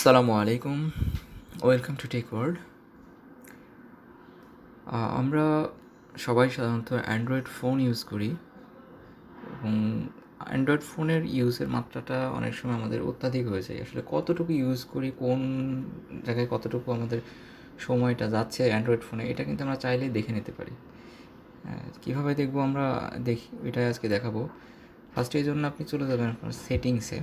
আসসালামু আলাইকুম, welcome to take world. আমরা সবাই সাধারণত অ্যান্ড্রয়েড ফোন ইউজ করি এবং অ্যান্ড্রয়েড ফোনের ইউজের মাত্রাটা অনেক সময় আমাদের অত্যাধিক হয়ে যায়। আসলে কতটুকু ইউজ করি, কোন জায়গায় কতটুকু আমাদের সময়টা যাচ্ছে অ্যান্ড্রয়েড ফোনে, এটা কিন্তু আমরা চাইলেই দেখে নিতে পারি। কীভাবে দেখবো আমরা, দেখি এটাই আজকে দেখাবো। ফার্স্টে এই জন্য আপনি চলে যাবেন আপনার সেটিংসে।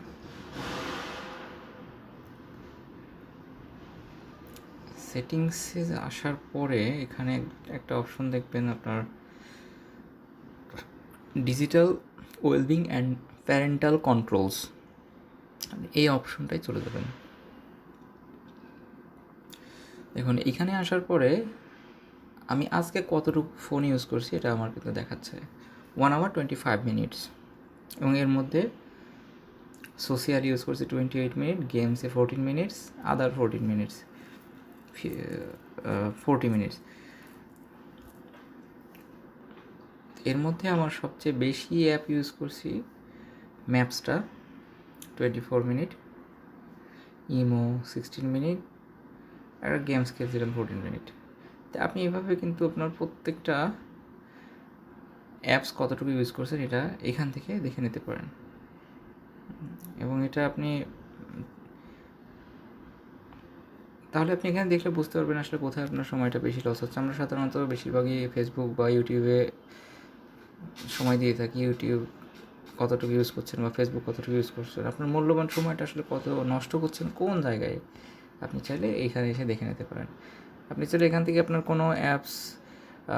সেটিংসে আসার পরে এখানে একটা অপশন দেখবেন আপনার digital wellbeing and parental controls, এই অপশনটাই চলে যাবেন। দেখুন এখানে আসার পরে আমি আজকে কতটুকু ফোন ইউজ করছি এটা আমার কিন্তু দেখাচ্ছে 1 hour 25 minutes, এবং এর মধ্যে সোশিয়াল ইউজ করছি 28 মিনিট, গেমসে 14 মিনিটস, আদার 14 মিনিটস, 40 মিনিটস। এর মধ্যে আমার সবচেয়ে বেশি অ্যাপ ইউজ করছি ম্যাপসটা 24 মিনিট, ইমো 16 মিনিট, আর গেমস খেলছিলাম 14 মিনিট। তো আপনি এভাবে কিন্তু আপনার প্রত্যেকটা অ্যাপস কতটুকু ইউজ করছেন এটা এখান থেকে দেখে নিতে পারেন, এবং এটা আপনি তাহলে আপনি এখানে দেখলে বুঝতে পারবেন আসলে কোথায় আপনার সময়টা বেশি লস হচ্ছে। আমরা সাধারণত বেশিরভাগই ফেসবুক বা ইউটিউবে সময় দিয়ে থাকি। ইউটিউব কতটুকু ইউজ করছেন বা ফেসবুক কতটুকু ইউজ করছেন, আপনার মূল্যবান সময়টা আসলে কত নষ্ট করছেন কোন জায়গায়, আপনি চাইলে এইখানে এসে দেখে নিতে পারেন। আপনি চাইলে এখান থেকে আপনার কোনো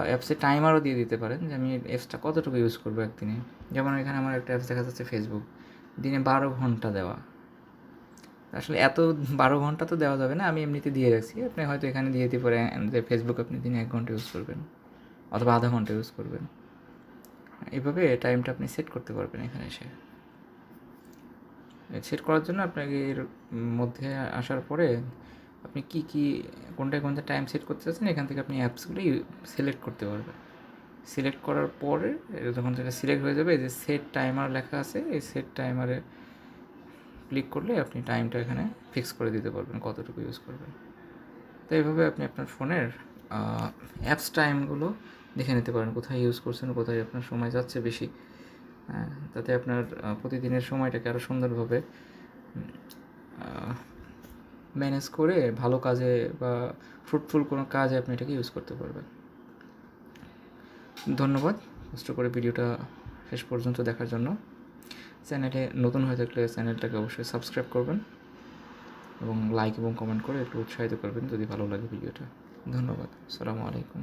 অ্যাপসে টাইমারও দিয়ে দিতে পারেন যে আমি অ্যাপসটা কতটুকু ইউজ করবো একদিনে। যেমন এখানে আমার একটা অ্যাপস দেখা যাচ্ছে ফেসবুক, দিনে 12 ঘন্টা দেওয়া। আসলে এত 12 ঘন্টা তো দেওয়া যাবে না, আমি এমনিতে দিয়ে রাখছি। আপনি হয়তো এখানে দিয়ে দিতে পারেন যে ফেসবুক আপনি দিনে 1 ঘন্টা ইউজ করবেন অথবা আধা ঘন্টা ইউজ করবেন। এইভাবে টাইমটা আপনি সেট করতে পারবেন। এখানে এসে সেট করার জন্য আপনাকে এর মধ্যে আসার পরে আপনি কী কোনটায় টাইম সেট করতে চাচ্ছেন এখান থেকে আপনি অ্যাপসগুলো সিলেক্ট করতে পারবেন। সিলেক্ট করার পরে যখন সেটা সিলেক্ট হয়ে যাবে, এই যে সেট টাইমার লেখা আছে, এই সেট টাইমারে ক্লিক করলে আপনি টাইমটা এখানে ফিক্স করে দিতে পারবেন কতটুকু ইউজ করবেন। তো এইভাবে আপনি আপনার ফোনের অ্যাপস টাইমগুলো দেখে নিতে পারেন, কোথায় ইউজ করছেন, কোথায় আপনার সময় যাচ্ছে বেশি। তাতে আপনার প্রতিদিনের সময়টাকে আরও সুন্দরভাবে ম্যানেজ করে ভালো কাজে বা ফ্রুটফুল কোনো কাজে আপনি এটাকে ইউজ করতে পারবেন। ধন্যবাদ কষ্ট করে ভিডিওটা শেষ পর্যন্ত দেখার জন্য। চ্যানেলে নতুন হয়ে থাকলে চ্যানেলটাকে অবশ্যই সাবস্ক্রাইব করবেন এবং লাইক এবং কমেন্ট করে একটু উৎসাহিত করবেন যদি ভালো লাগে ভিডিওটা। ধন্যবাদ। আসসালামু আলাইকুম।